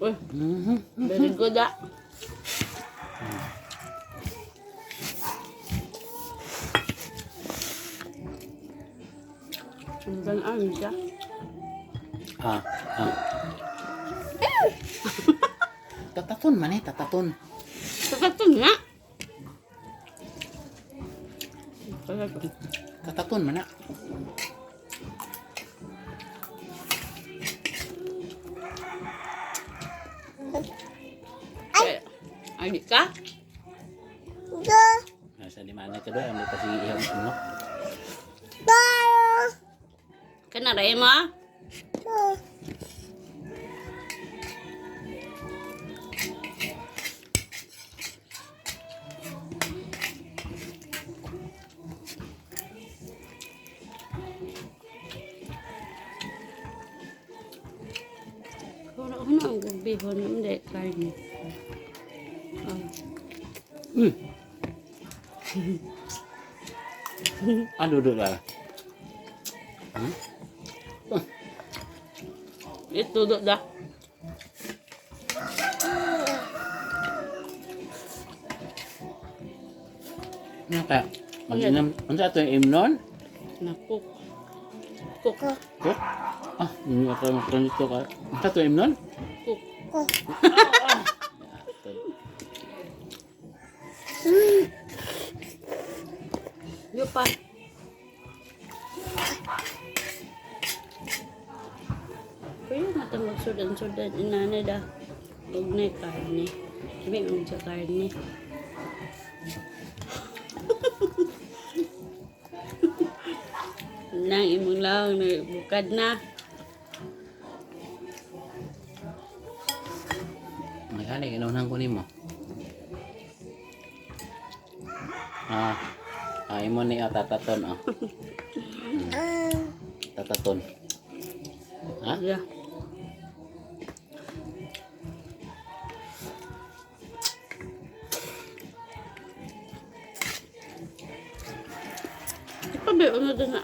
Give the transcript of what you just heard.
Uy, very good ah. Ang ganaan siya. Tataton man eh, tataton. Tataton nga. Tataton man na. Ay, ka? Nasa di mana ka doon, may kasi ihang ano. Kana rin mo? Wala ang gabi ko na hindi karne. Ano doon lah? Ito do dah. Ano kaya? Mag-inam, ano sa ito yung imnon? Nakuk. Kuk. Kuk? Hindi ako makan ito ka. Ano sa ito yung imnon? Kuk. Yo pa. Kaya natin magsudan-sudan inana dah. Huwag na yung karne. Sabi mo sa karne. Nang imong lang bukad na. Magkali, inunahan ko ni mo. Imo ni tataton Tataton. Ha? Yeah. Apa be ono na?